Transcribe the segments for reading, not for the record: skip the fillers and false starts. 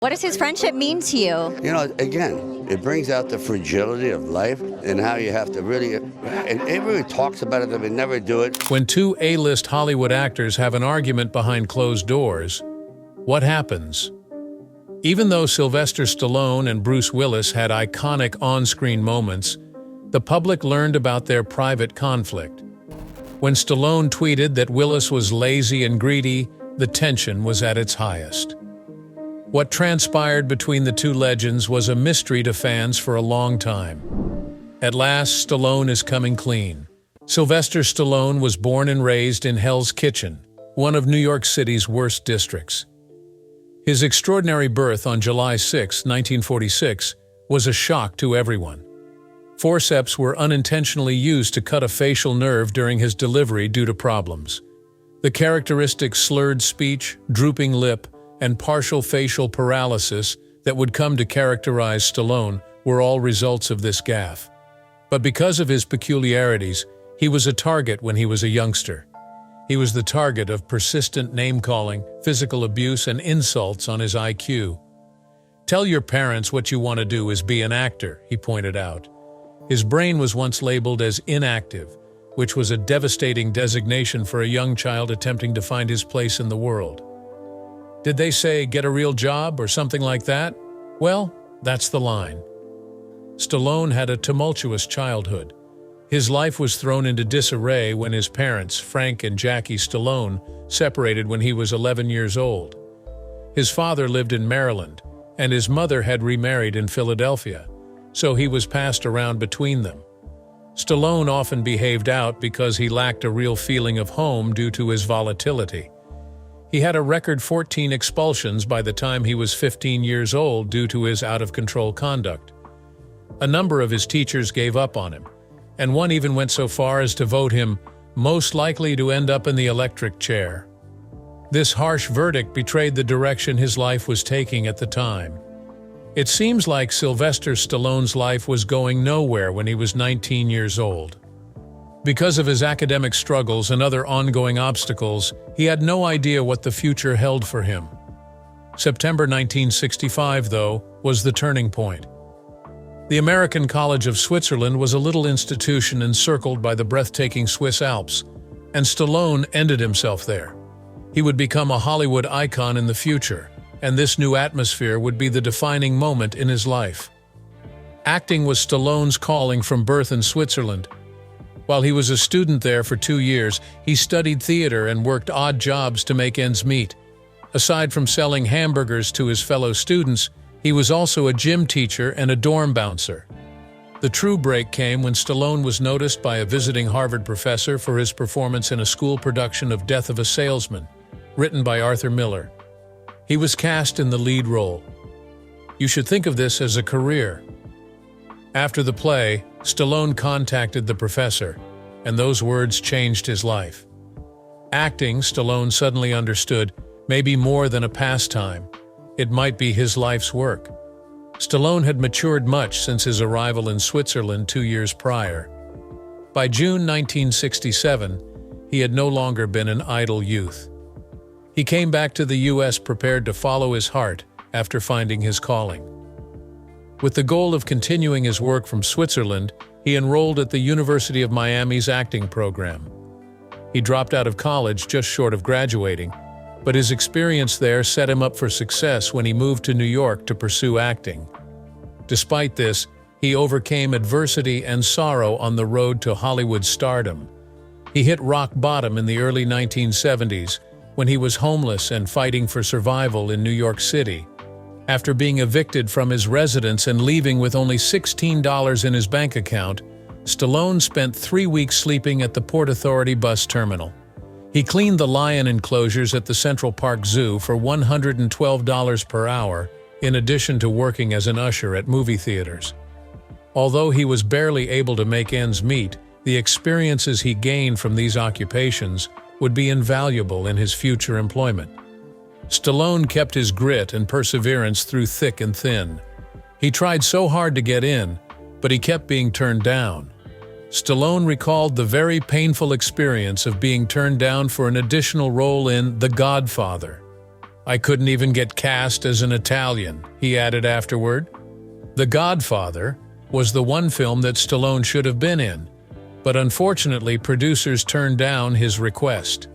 What does his friendship mean to you? You know, again, it brings out the fragility of life and how you have to really, and everyone talks about it, they would never do it. When two A-list Hollywood actors have an argument behind closed doors, what happens? Even though Sylvester Stallone and Bruce Willis had iconic on-screen moments, the public learned about their private conflict. When Stallone tweeted that Willis was lazy and greedy, the tension was at its highest. What transpired between the two legends was a mystery to fans for a long time. At last, Stallone is coming clean. Sylvester Stallone was born and raised in Hell's Kitchen, one of New York City's worst districts. His extraordinary birth on July 6, 1946, was a shock to everyone. Forceps were unintentionally used to cut a facial nerve during his delivery due to problems. The characteristic slurred speech, drooping lip, and partial facial paralysis that would come to characterize Stallone were all results of this gaffe. But because of his peculiarities, he was a target when he was a youngster. He was the target of persistent name-calling, physical abuse, and insults on his IQ. "Tell your parents what you want to do is be an actor," he pointed out. His brain was once labeled as inactive, which was a devastating designation for a young child attempting to find his place in the world. Did they say, "Get a real job," or something like that? Well, that's the line. Stallone had a tumultuous childhood. His life was thrown into disarray when his parents, Frank and Jackie Stallone, separated when he was 11 years old. His father lived in Maryland, and his mother had remarried in Philadelphia, so he was passed around between them. Stallone often behaved out because he lacked a real feeling of home due to his volatility. He had a record 14 expulsions by the time he was 15 years old due to his out-of-control conduct. A number of his teachers gave up on him, and one even went so far as to vote him most likely to end up in the electric chair. This harsh verdict betrayed the direction his life was taking at the time. It seems like Sylvester Stallone's life was going nowhere when he was 19 years old. Because of his academic struggles and other ongoing obstacles, he had no idea what the future held for him. September 1965, though, was the turning point. The American College of Switzerland was a little institution encircled by the breathtaking Swiss Alps, and Stallone ended himself there. He would become a Hollywood icon in the future, and this new atmosphere would be the defining moment in his life. Acting was Stallone's calling from birth in Switzerland. While he was a student there for 2 years, he studied theater and worked odd jobs to make ends meet. Aside from selling hamburgers to his fellow students, he was also a gym teacher and a dorm bouncer. The true break came when Stallone was noticed by a visiting Harvard professor for his performance in a school production of Death of a Salesman, written by Arthur Miller. He was cast in the lead role. You should think of this as a career. After the play, Stallone contacted the professor, and those words changed his life. Acting, Stallone suddenly understood, may be more than a pastime. It might be his life's work. Stallone had matured much since his arrival in Switzerland 2 years prior. By June 1967, he had no longer been an idle youth. He came back to the U.S. prepared to follow his heart after finding his calling. With the goal of continuing his work from Switzerland, he enrolled at the University of Miami's acting program. He dropped out of college just short of graduating, but his experience there set him up for success when he moved to New York to pursue acting. Despite this, he overcame adversity and sorrow on the road to Hollywood stardom. He hit rock bottom in the early 1970s when he was homeless and fighting for survival in New York City. After being evicted from his residence and leaving with only $16 in his bank account, Stallone spent 3 weeks sleeping at the Port Authority bus terminal. He cleaned the lion enclosures at the Central Park Zoo for $112 per hour, in addition to working as an usher at movie theaters. Although he was barely able to make ends meet, the experiences he gained from these occupations would be invaluable in his future employment. Stallone kept his grit and perseverance through thick and thin. He tried so hard to get in, but he kept being turned down. Stallone recalled the very painful experience of being turned down for an additional role in The Godfather. I couldn't even get cast as an Italian," he added afterward. The Godfather was the one film that Stallone should have been in, but unfortunately producers turned down his request.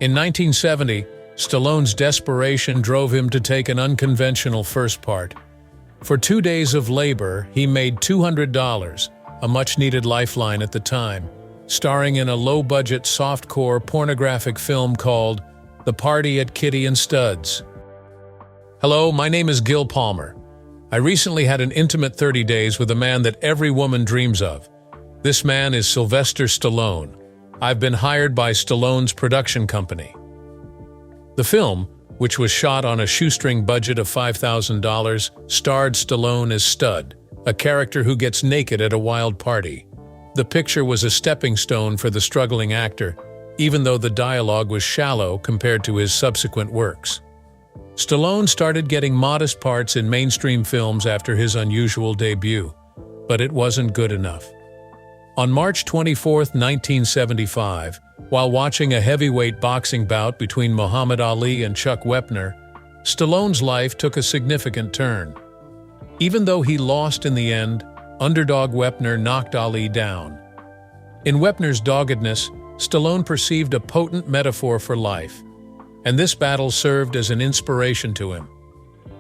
In 1970, Stallone's desperation drove him to take an unconventional first part. For 2 days of labor, he made $200, a much-needed lifeline at the time, starring in a low-budget softcore pornographic film called The Party at Kitty and Studs. Hello, my name is Gil Palmer. I recently had an intimate 30 days with a man that every woman dreams of. This man is Sylvester Stallone. I've been hired by Stallone's production company. The film, which was shot on a shoestring budget of $5,000, starred Stallone as Stud, a character who gets naked at a wild party. The picture was a stepping stone for the struggling actor, even though the dialogue was shallow compared to his subsequent works. Stallone started getting modest parts in mainstream films after his unusual debut, but it wasn't good enough. On March 24, 1975, while watching a heavyweight boxing bout between Muhammad Ali and Chuck Wepner, Stallone's life took a significant turn. Even though he lost in the end, underdog Wepner knocked Ali down. In Wepner's doggedness, Stallone perceived a potent metaphor for life, and this battle served as an inspiration to him.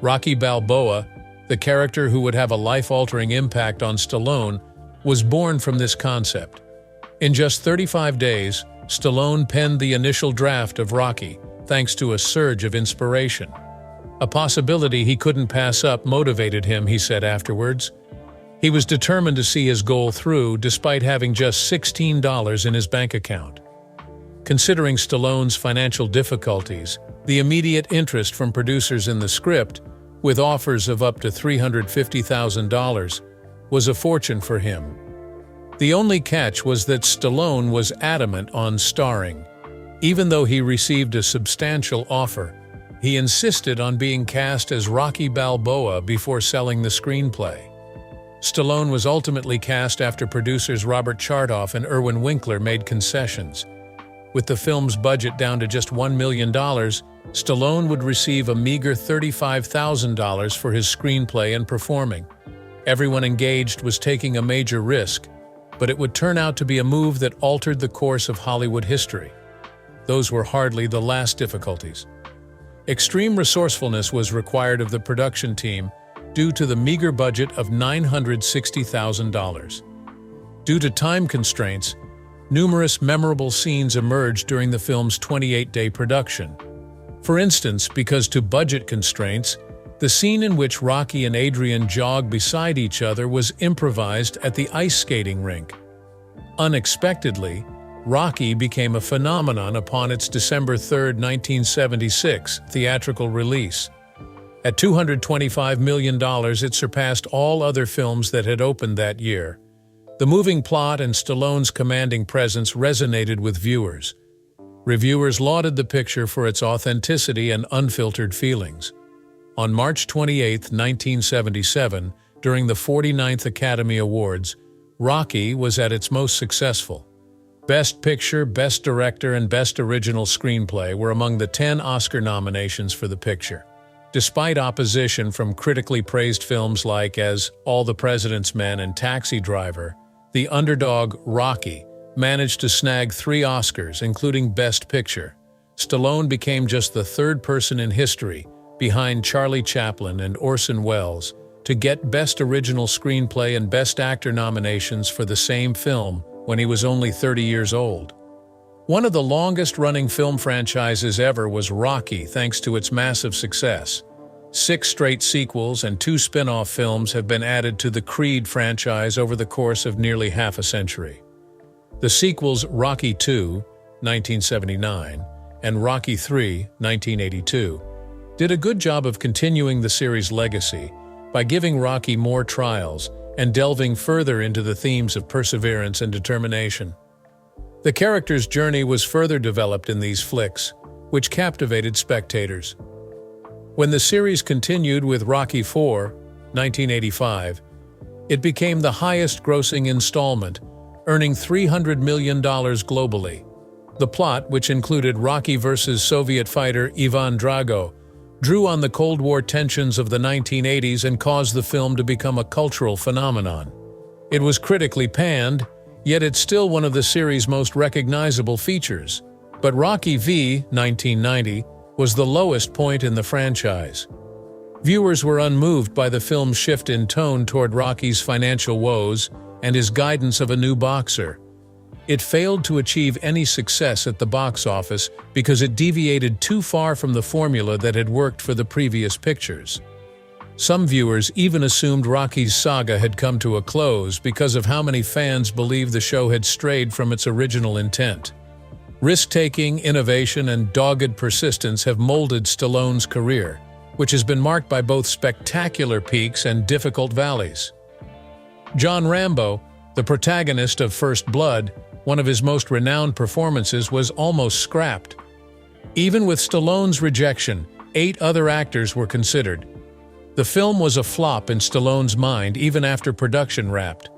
Rocky Balboa, the character who would have a life-altering impact on Stallone, was born from this concept. In just 35 days, Stallone penned the initial draft of Rocky, thanks to a surge of inspiration. A possibility he couldn't pass up motivated him, he said afterwards. He was determined to see his goal through despite having just $16 in his bank account. Considering Stallone's financial difficulties, the immediate interest from producers in the script, with offers of up to $350,000, was a fortune for him. The only catch was that Stallone was adamant on starring. Even though he received a substantial offer, he insisted on being cast as Rocky Balboa before selling the screenplay. Stallone was ultimately cast after producers Robert Chartoff and Irwin Winkler made concessions. With the film's budget down to just $1 million, Stallone would receive a meager $35,000 for his screenplay and performing. Everyone engaged was taking a major risk, but it would turn out to be a move that altered the course of Hollywood history. Those were hardly the last difficulties. Extreme resourcefulness was required of the production team due to the meager budget of $960,000. Due to time constraints, numerous memorable scenes emerged during the film's 28-day production. For instance, because to budget constraints, the scene in which Rocky and Adrian jog beside each other was improvised at the ice skating rink. Unexpectedly, Rocky became a phenomenon upon its December 3, 1976, theatrical release. At $225 million, it surpassed all other films that had opened that year. The moving plot and Stallone's commanding presence resonated with viewers. Reviewers lauded the picture for its authenticity and unfiltered feelings. On March 28, 1977, during the 49th Academy Awards, Rocky was at its most successful. Best Picture, Best Director, and Best Original Screenplay were among the 10 Oscar nominations for the picture. Despite opposition from critically praised films like as All the President's Men and Taxi Driver, the underdog Rocky managed to snag 3 Oscars, including Best Picture. Stallone became just the third person in history, behind Charlie Chaplin and Orson Welles, to get Best Original Screenplay and Best Actor nominations for the same film when he was only 30 years old. One of the longest-running film franchises ever was Rocky, thanks to its massive success. 6 straight sequels and 2 spin-off films have been added to the Creed franchise over the course of nearly half a century. The sequels Rocky II, 1979, and Rocky III, 1982, did a good job of continuing the series' legacy by giving Rocky more trials and delving further into the themes of perseverance and determination. The character's journey was further developed in these flicks, which captivated spectators. When the series continued with Rocky IV, 1985, it became the highest-grossing installment, earning $300 million globally. The plot, which included Rocky versus Soviet fighter Ivan Drago, drew on the Cold War tensions of the 1980s and caused the film to become a cultural phenomenon. It was critically panned, yet it's still one of the series' most recognizable features. But Rocky V, 1990, was the lowest point in the franchise. Viewers were unmoved by the film's shift in tone toward Rocky's financial woes and his guidance of a new boxer. It failed to achieve any success at the box office because it deviated too far from the formula that had worked for the previous pictures. Some viewers even assumed Rocky's saga had come to a close because of how many fans believed the show had strayed from its original intent. Risk-taking, innovation, and dogged persistence have molded Stallone's career, which has been marked by both spectacular peaks and difficult valleys. John Rambo, the protagonist of First Blood, one of his most renowned performances, was almost scrapped. Even with Stallone's rejection, 8 other actors were considered. The film was a flop in Stallone's mind even after production wrapped.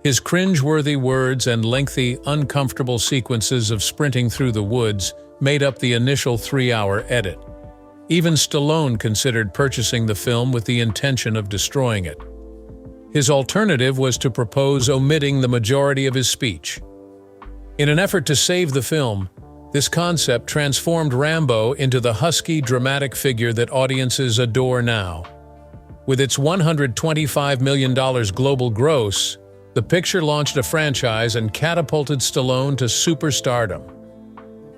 His cringe-worthy words and lengthy, uncomfortable sequences of sprinting through the woods made up the initial 3-hour edit. Even Stallone considered purchasing the film with the intention of destroying it. His alternative was to propose omitting the majority of his speech. In an effort to save the film, this concept transformed Rambo into the husky, dramatic figure that audiences adore now. With its $125 million global gross, the picture launched a franchise and catapulted Stallone to superstardom.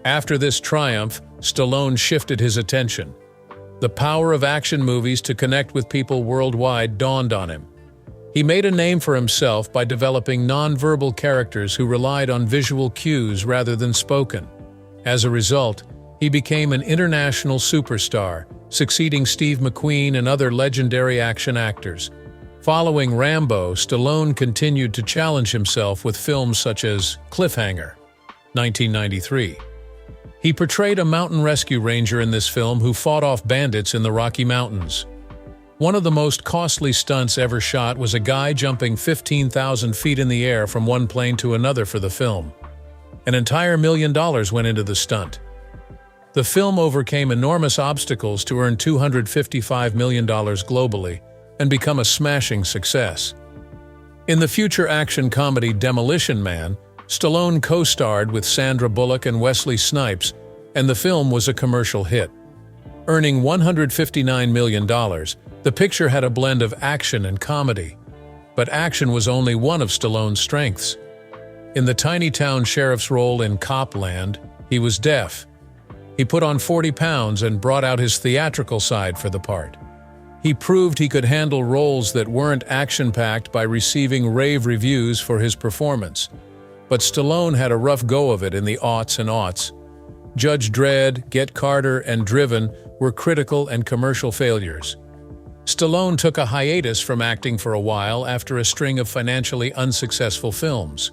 After this triumph, Stallone shifted his attention. The power of action movies to connect with people worldwide dawned on him. He made a name for himself by developing non-verbal characters who relied on visual cues rather than spoken. As a result, he became an international superstar, succeeding Steve McQueen and other legendary action actors. Following Rambo, Stallone continued to challenge himself with films such as Cliffhanger, 1993. He portrayed a mountain rescue ranger in this film who fought off bandits in the Rocky Mountains. One of the most costly stunts ever shot was a guy jumping 15,000 feet in the air from one plane to another for the film. An entire $1 million went into the stunt. The film overcame enormous obstacles to earn $255 million globally and become a smashing success. In the future action comedy Demolition Man, Stallone co-starred with Sandra Bullock and Wesley Snipes, and the film was a commercial hit. Earning $159 million, the picture had a blend of action and comedy. But action was only one of Stallone's strengths. In the tiny town sheriff's role in Copland, he was deaf. He put on 40 pounds and brought out his theatrical side for the part. He proved he could handle roles that weren't action-packed by receiving rave reviews for his performance. But Stallone had a rough go of it in the aughts and aughts. Judge Dredd, Get Carter, and Driven were critical and commercial failures. Stallone took a hiatus from acting for a while after a string of financially unsuccessful films.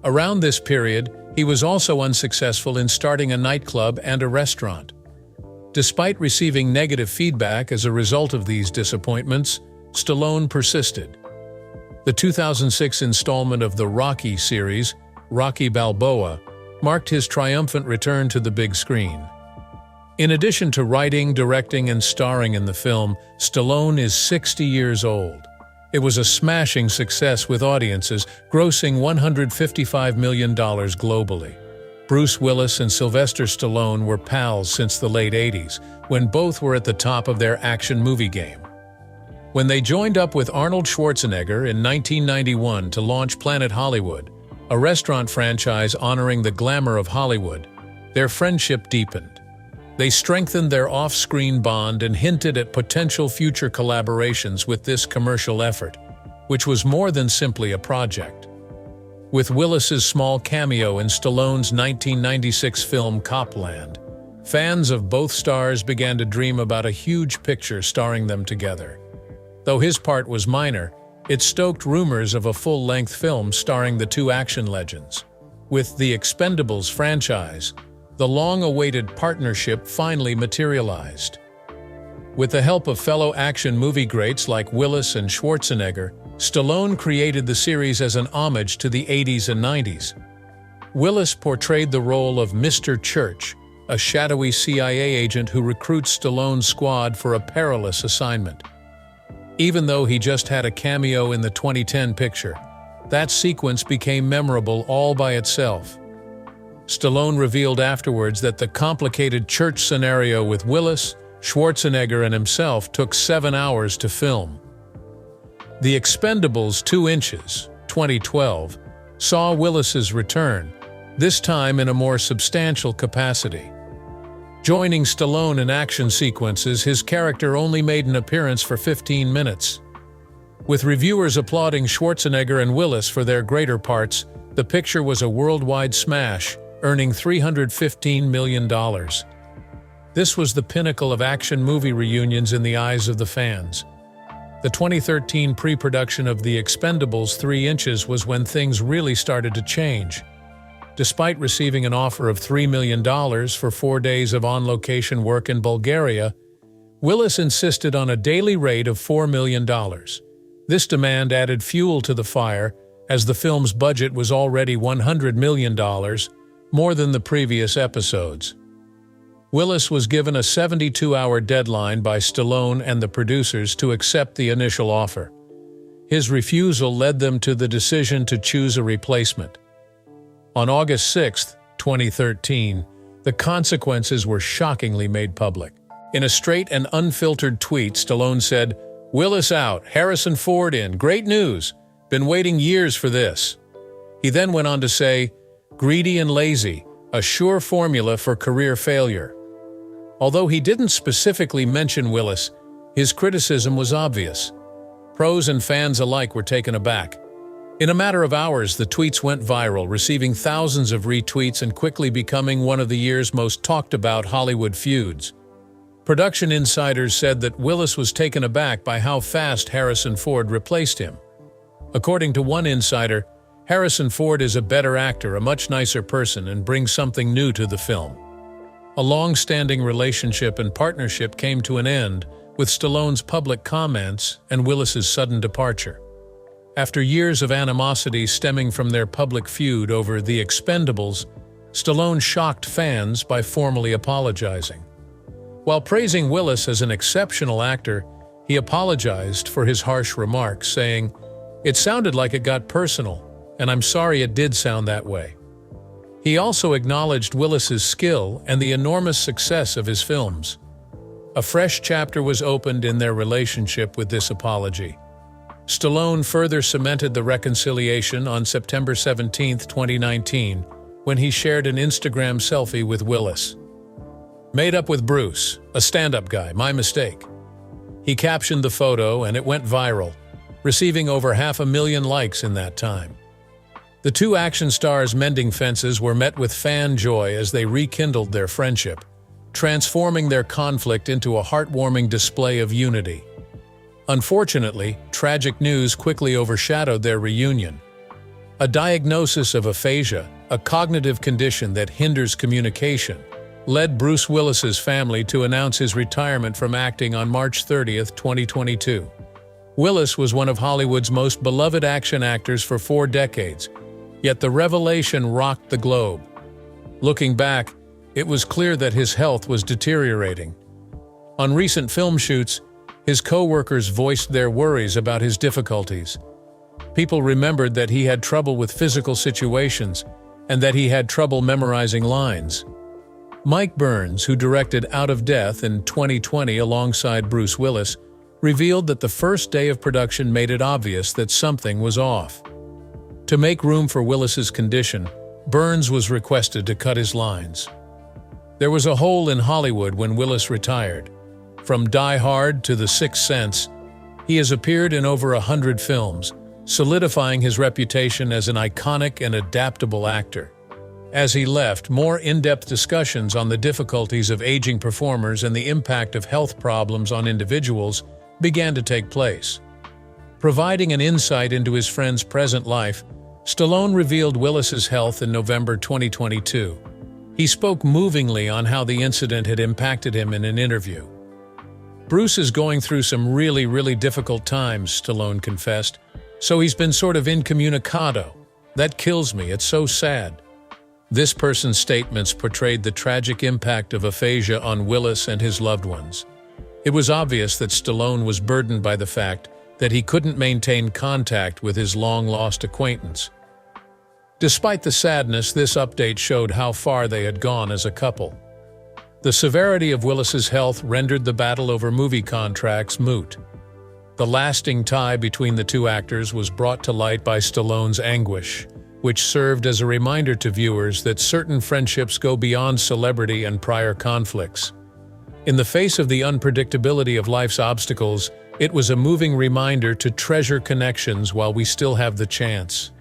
Around this period, he was also unsuccessful in starting a nightclub and a restaurant. Despite receiving negative feedback as a result of these disappointments, Stallone persisted. The 2006 installment of the Rocky series, Rocky Balboa, marked his triumphant return to the big screen. In addition to writing, directing, and starring in the film, Stallone is 60 years old. It was a smashing success with audiences, grossing $155 million globally. Bruce Willis and Sylvester Stallone were pals since the late 80s, when both were at the top of their action movie game. When they joined up with Arnold Schwarzenegger in 1991 to launch Planet Hollywood, a restaurant franchise honoring the glamour of Hollywood, their friendship deepened. They strengthened their off-screen bond and hinted at potential future collaborations with this commercial effort, which was more than simply a project. With Willis's small cameo in Stallone's 1996 film Copland, fans of both stars began to dream about a huge picture starring them together. Though his part was minor, it stoked rumors of a full-length film starring the two action legends. With The Expendables franchise, the long-awaited partnership finally materialized. With the help of fellow action movie greats like Willis and Schwarzenegger, Stallone created the series as an homage to the 80s and 90s. Willis portrayed the role of Mr. Church, a shadowy CIA agent who recruits Stallone's squad for a perilous assignment. Even though he just had a cameo in the 2010 picture, that sequence became memorable all by itself. Stallone revealed afterwards that the complicated church scenario with Willis, Schwarzenegger, and himself took 7 hours to film. The Expendables 2 Inches, 2012, saw Willis's return, this time in a more substantial capacity. Joining Stallone in action sequences, his character only made an appearance for 15 minutes. With reviewers applauding Schwarzenegger and Willis for their greater parts, the picture was a worldwide smash, earning $315 million. This was the pinnacle of action movie reunions in the eyes of the fans. The 2013 pre-production of The Expendables 3 Inches was when things really started to change. Despite receiving an offer of $3 million for 4 days of on-location work in Bulgaria, Willis insisted on a daily rate of $4 million. This demand added fuel to the fire, as the film's budget was already $100 million, more than the previous episodes. Willis was given a 72-hour deadline by Stallone and the producers to accept the initial offer. His refusal led them to the decision to choose a replacement. On August 6, 2013, the consequences were shockingly made public. In a straight and unfiltered tweet, Stallone said, "Willis out, Harrison Ford in, great news, been waiting years for this." He then went on to say, "Greedy and lazy, a sure formula for career failure." Although he didn't specifically mention Willis, his criticism was obvious. Pros and fans alike were taken aback. In a matter of hours, the tweets went viral, receiving thousands of retweets and quickly becoming one of the year's most talked-about Hollywood feuds. Production insiders said that Willis was taken aback by how fast Harrison Ford replaced him. According to one insider, Harrison Ford is a better actor, a much nicer person, and brings something new to the film. A long-standing relationship and partnership came to an end with Stallone's public comments and Willis's sudden departure. After years of animosity stemming from their public feud over The Expendables, Stallone shocked fans by formally apologizing. While praising Willis as an exceptional actor, he apologized for his harsh remarks, saying, "It sounded like it got personal, and I'm sorry it did sound that way." He also acknowledged Willis's skill and the enormous success of his films. A fresh chapter was opened in their relationship with this apology. Stallone further cemented the reconciliation on September 17, 2019, when he shared an Instagram selfie with Willis. "Made up with Bruce, a stand-up guy, my mistake." He captioned the photo and it went viral, receiving over 500,000 likes in that time. The two action stars mending fences were met with fan joy as they rekindled their friendship, transforming their conflict into a heartwarming display of unity. Unfortunately, tragic news quickly overshadowed their reunion. A diagnosis of aphasia, a cognitive condition that hinders communication, led Bruce Willis's family to announce his retirement from acting on March 30, 2022. Willis was one of Hollywood's most beloved action actors for 4 decades, yet the revelation rocked the globe. Looking back, it was clear that his health was deteriorating. On recent film shoots, his co-workers voiced their worries about his difficulties. People remembered that he had trouble with physical situations and that he had trouble memorizing lines. Mike Burns, who directed Out of Death in 2020 alongside Bruce Willis, revealed that the first day of production made it obvious that something was off. To make room for Willis's condition, Burns was requested to cut his lines. There was a hole in Hollywood when Willis retired. From Die Hard to The Sixth Sense, he has appeared in over 100 films, solidifying his reputation as an iconic and adaptable actor. As he left, more in-depth discussions on the difficulties of aging performers and the impact of health problems on individuals began to take place. Providing an insight into his friend's present life, Stallone revealed Willis's health in November 2022. He spoke movingly on how the incident had impacted him in an interview. "Bruce is going through some really difficult times," Stallone confessed, "so he's been sort of incommunicado. That kills me, it's so sad." This person's statements portrayed the tragic impact of aphasia on Willis and his loved ones. It was obvious that Stallone was burdened by the fact that he couldn't maintain contact with his long-lost acquaintance. Despite the sadness, this update showed how far they had gone as a couple. The severity of Willis's health rendered the battle over movie contracts moot. The lasting tie between the two actors was brought to light by Stallone's anguish, which served as a reminder to viewers that certain friendships go beyond celebrity and prior conflicts. In the face of the unpredictability of life's obstacles, it was a moving reminder to treasure connections while we still have the chance.